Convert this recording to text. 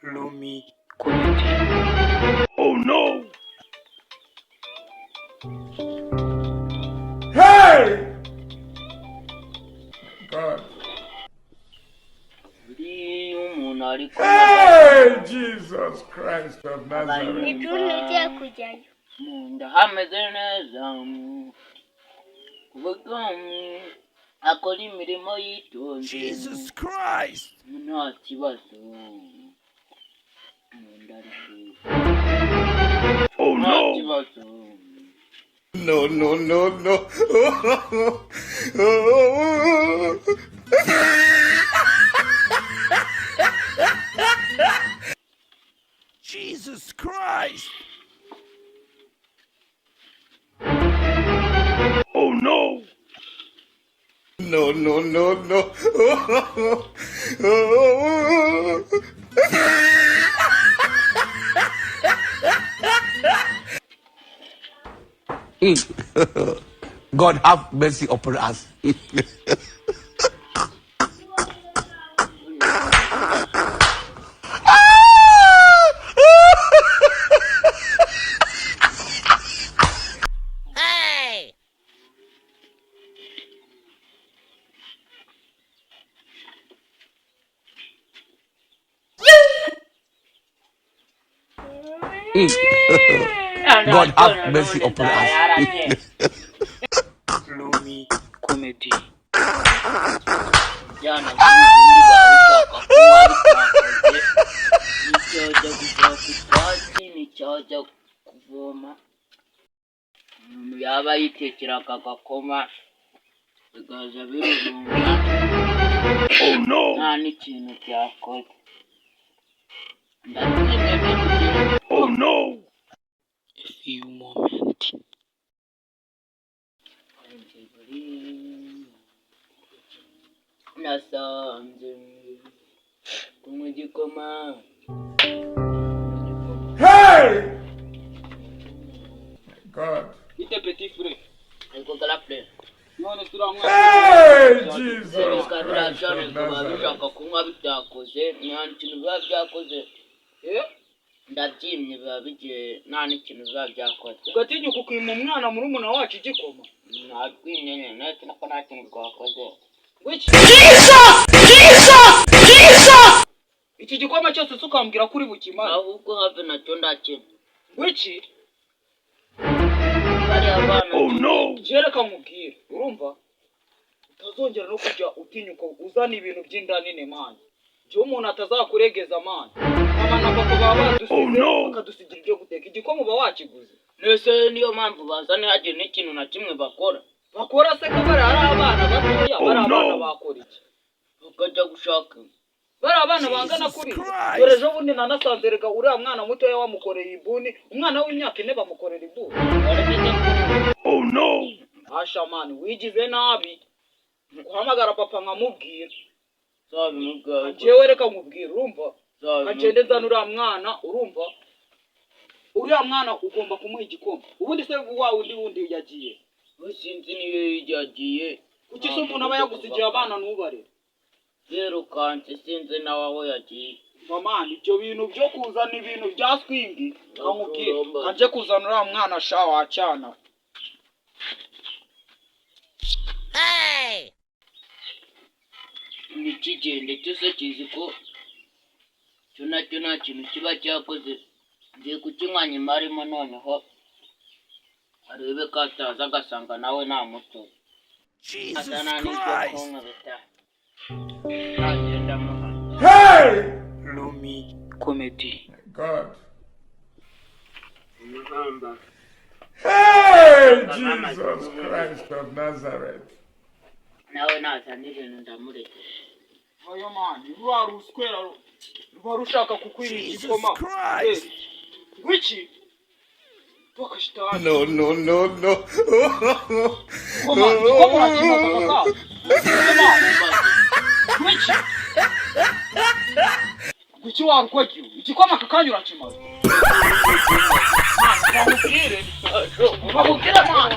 Lumi comedy. Oh no! Hey! God. Hey, Jesus Christ of Nazareth. Jesus Christ. Oh no. No, no, no, no. Jesus Christ. Oh no. No, no, no, no. God have mercy upon us. God have mercy upon us. Lumi comedy. Yaba yitekeraga agakoma bigaza birunga. Oh no. Nta n'ikintu byakoze. Oh no. A few moments. Nasanze kunywa igikoma. Hey! God. Ite petit frère. Ariko galapre. None Hey, Jesus Christ of Nazareth. kunywa bitakoze nta kintu biba byakoze. Ndabyimye biba bigiye nta n'ikintu biba byakoze. Ugatinyuka ukima umwana muri umuna wacu igikoma. Ntabwimye nyine nako nta kintu twakoze. Iki gikoma cyose tukambwira kuri bukimara. Ahubwo have nacyo ndakina. Wiki? Oh no. Jereka nkubwire, urumva? Utazongera no kujya utinyuka uzana ibintu by'indani nemana. Cyo umuntu atazakuregeza amana. Mama na papa baba badusize bakadusigira ibyo guteka. Igikoma uba wakiguze. Nese niyo mpamvu bazane hagiye n'ikintu na kimwe bakora. Bakora se ko bari abana batoya, bari abana bakora iki? Bakajya gushaka. Bari abana bangana kuri. Dore ejo bundi nanasanze rega uriya mwana mutoya wamukoreye ibuni, umwana w'imyaka 4 bamukorera ibuni. Oh no. Asha mani wigize nabi. Guhamagara papa nkamubwira. Zabimubwira. Jewe reka nkubwira urumva? Kagende nzana uriya mwana urumva? Uriya mwana ugomba kumuha igikoma. Ubundi se wundi yagiye. Sinzi niyo yagiye. Kuki se umuntu aba yagusigiye abana ntubare? Rero kanse sinzi nawe aho yagiye. Mama ibyo bintu byo kuzana ibintu bya swingi nkubwira. Kanje kuzana uriya mwana sha wacana. Hey! Nikigende cyose kizi ko cyo nacyo nta kintu kiba cyakoze. Ngiye kukinywanya imarimo noneho arebe ko ataza agasanga nawe nta muto. Jesus Christ. Hey! Hey! Lumi comedy. God. Hey, Jesus Christ of Nazareth. Nawe nazanire ndamureke. Oyo mani, ruari uskwera rushaka kukwira igikoma. Christ. Wiki? Bakashitani. No, no, no, no. Koma urakimata kaka. Wiki? Kuki warukwagiwe? Igikoma kakanya urakimata. Bakubwire. Bakubwire mani.